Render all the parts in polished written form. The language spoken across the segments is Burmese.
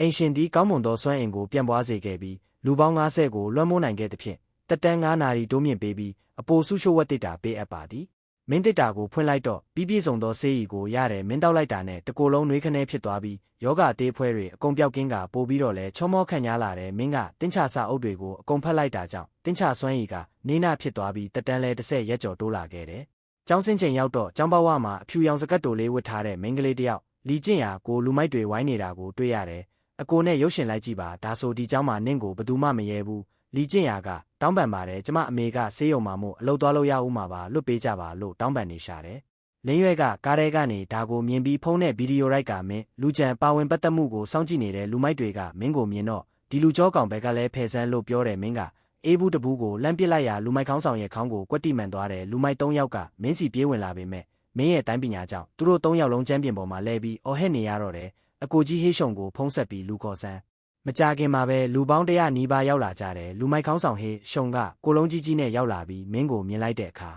အိမ်ရှင်သည်ကောင်းမွန်သောစွမ်းအင်ကိုပြန့်ပွားစေခဲ့ပြီးလူပေါင်း90ကိုလွှမ်းမိုးနိုင်ခဲ့သဖြင့်တက်တန်း9နာရီတိုးမြင့်ပေးပြီးအပိုဆုရှို့ဝတ်တစ်တာပေးအပ်ပါသည်မင်းတစ်တာကိုဖွင့်လိုက်တော့ပြီးပြည့်စုံသောဆေးရည်ကိုရတယ်မင်းတောက်လိုက်တာနဲ့တကိုယ်လုံးနှွေးခနဲဖြစ်သွားပြီးယောဂအသေးဖွဲတွေအကုန်ပြောက်ကင်းကပို့ပြီးတော့လဲချောမောခန့်ညားလာတယ်မင်းကတင်းချစာအုပ်တွေကိုအကုန်ဖတ်လိုက်တာကြောင့်တင်းချစွမ်းရည်ကနေနာဖြစ်သွားပြီးတက်တန်းလဲ10ရက်ကျော်တိုးလာခဲ့တယ်ကျောင်းစင်းချိန်ရောက်တော့ကျောင်းဘဝမှာအဖြူရောင်စကတ်တိုလေးဝတ်ထားတဲ့မိန်းကလေးတယောက်လီကျင့်ရာကိုလူမိုက်တွေဝိုင်းနေတာကိုတွေ့ရတယ်အကိုနဲ့ရုပ်ရှင်လိုက်ကြည့်ပါဒါဆိုဒီကျောင်းမှာနင့်ကိုဘသူမှမရဲဘူးလီကျင့်ရာကတောင်းပန်ပါတယ်ကျမအမေကဆေးရုံမှာမို့အလုပ်သွားလို့ရဦးမှာပါလွတ်ပေးကြပါလို့တောင်းပန်နေရှာတယ်လင်းရွက်ကကားထဲကနေဒါကိုမြင်ပြီးဖုန်းနဲ့ဗီဒီယိုရိုက်ကမင်းလူကြံပါဝင်ပတ်သက်မှုကိုစောင့်ကြည့်နေတဲ့လူမိုက်တွေကမင်းကိုမြင်တော့ဒီလူကြောကောင်ဘက်ကလည်းဖယ်ဆန်းလို့ပြောတယ်မင်းကအေးဘူးတဘူးကိုလှမ်းပစ်လိုက်ရာလူမိုက်ခေါင်းဆောင်ရဲ့ခေါင်းကိုကွက်တိမှန်သွားတယ်လူမိုက်3ယောက်ကမင်းစီပြေးဝင်လာပေမဲ့မင်းရဲ့တိုင်းပညာကြောင့်သူတို့3ယောက်လုံးကျမ်းပြင်ပေါ်မှာလဲပြီးအော်ဟစ်နေရတော့တယ်အကိုကြီးဟေးရှုံကိုဖုံးဆက်ပြီးလူခေါ်ဆန်းမကြခင်မှာပဲလူပေါင်း100နီးပါးရောက်လာကြတယ်လူမိုက်ခေါင်းဆောင်ဟေးရှုံကကိုလုံးကြီးကြီးနဲ့ရောက်လာပြီးမင်းကိုမြင်လိုက်တဲ့အခါ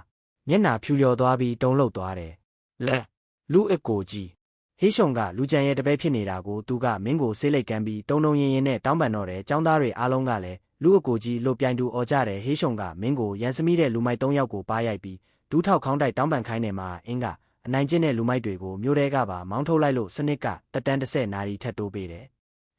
မျက်နှာဖြူလျော်သွားပြီးတုံးလှုပ်သွားတယ်လက်လူအကိုကြီးဟေးရှုံကလူကြံရဲ့တပည့်ဖြစ်နေတာကိုသူကမင်းကိုဆေးလိတ်ကမ်းပြီးတုံတုံရင်ရင်နဲ့တောင်းပန်တော့တယ်ចောင်းသားတွေအားလုံးကလည်းလူအကိုကြီးလို့ပြိုင်တူអော်ကြတယ်ဟေးရှုံကမင်းကိုရန်စမိတဲ့လူမိုက်3ယောက်ကိုပါရိုက်ပြီးဒူးထောက်ခေါင်းတိုက်တောင်းပန်ခိုင်းနေမှာအင်းကအနိုင်ကျင့်တဲ့လူမိုက်တွေကိုမျိုးတဲကပါမောင်းထုတ်လိုက်လို့စနစ်ကတက်တန်း10နာရီထပ်တိုးပေးတယ်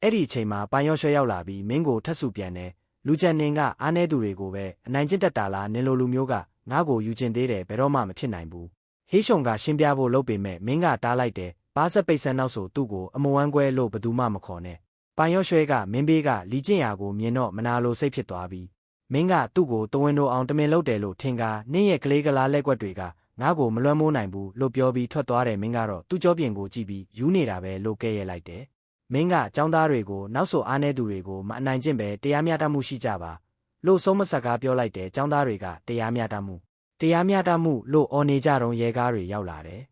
အဲ့ဒီအချိန်မှာပိုင်ရော့ရွှဲရောက်လာပြီးမင်းကိုထပ်ဆူပြန်တယ်လူကြံနင်ကအားနေသူတွေကိုပဲအနိုင်ကျင့်တတ်တာလားနင်လိုလူမျိုးကငါ့ကိုယူကျင်သေးတယ်ဘယ်တော့မှမဖြစ်နိုင်ဘူးဟေးရှုံကရှင်းပြဖို့လုပ်ပေမဲ့မင်းကတားလိုက်တယ်ပါဆက်ပိတ်ဆန်းနောက်ဆိုသူ့ကိုအမဝမ်းကွဲလို့ဘသူမှမခေါ်နဲ့ပိုင်ရော့ရွှဲကမင်းဘေးကလီကျင့်ရာကိုမြင်တော့မနာလိုစိတ်ဖြစ်သွားပြီးမင်းကသူ့ကိုတဝင်းတို့အောင်တမင်လုပ်တယ်လို့ထင်ကားနင့်ရဲ့ကလေးကလားလက်ကွက်တွေကငါ့ကိုမလွှမ်းမိုးနိုင်ဘူးလို့ပြောပြီးထွက်သွားတယ်မင်းကတော့သူ့ကြောပြင်ကိုကြည့်ပြီးယူနေတာပဲလို့ကဲရဲလိုက်တယ်မင်းကចောင်းသားတွေကိုနောက်ဆိုအားနေသူတွေကိုမအနိုင်ကျင့်ပဲတရားမျှတမှုရှိကြပါလို့ဆုံးမဆက်ကားပြောလိုက်တယ်ចောင်းသားတွေကတရားမျှတမှုလို့အော်နေကြတော့ရဲကားတွေရောက်လာတယ်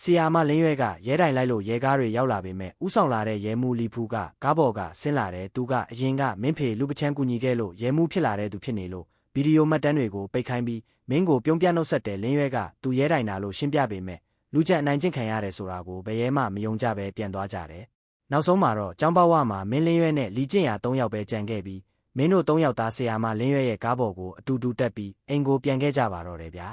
ဆီယာမလင်းရွက်ကရဲတိုင်လိုက်လို့ရဲကားတွေရောက်လာပေမဲ့ဥဆောင်လာတဲ့ရဲမူလီဖူးကကားပေါ်ကဆင်းလာတယ်သူကအရင်ကမင်းဖေလူပချမ်းကူညီခဲ့လို့ရဲမူဖြစ်လာတဲ့သူဖြစ်နေလို့ဗီဒီယိုမှတ်တမ်းတွေကိုပိတ်ခိုင်းပြီးမင်းကိုပြုံးပြနှုတ်ဆက်တယ်လင်းရွက်ကသူရဲတိုင်လာလို့ရှင်းပြပေမဲ့လူကြံအနိုင်ကျင့်ခံရတယ်ဆိုတာကိုဘယ်ရဲမှမယုံကြပဲပြန်သွားကြတယ်နောက်ဆုံးမှာတော့ကျောင်းဘဝမှာမင်းလင်းရွက်နဲ့လီကျင့်ရာ3ယောက်ပဲကြံခဲ့ပြီးမင်းတို့3ယောက်သားဆီယာမလင်းရွက်ရဲ့ကားပေါ်ကိုအတူတူတက်ပြီးအိမ်ကိုပြန်ခဲ့ကြပါတော့တယ်ဗျာ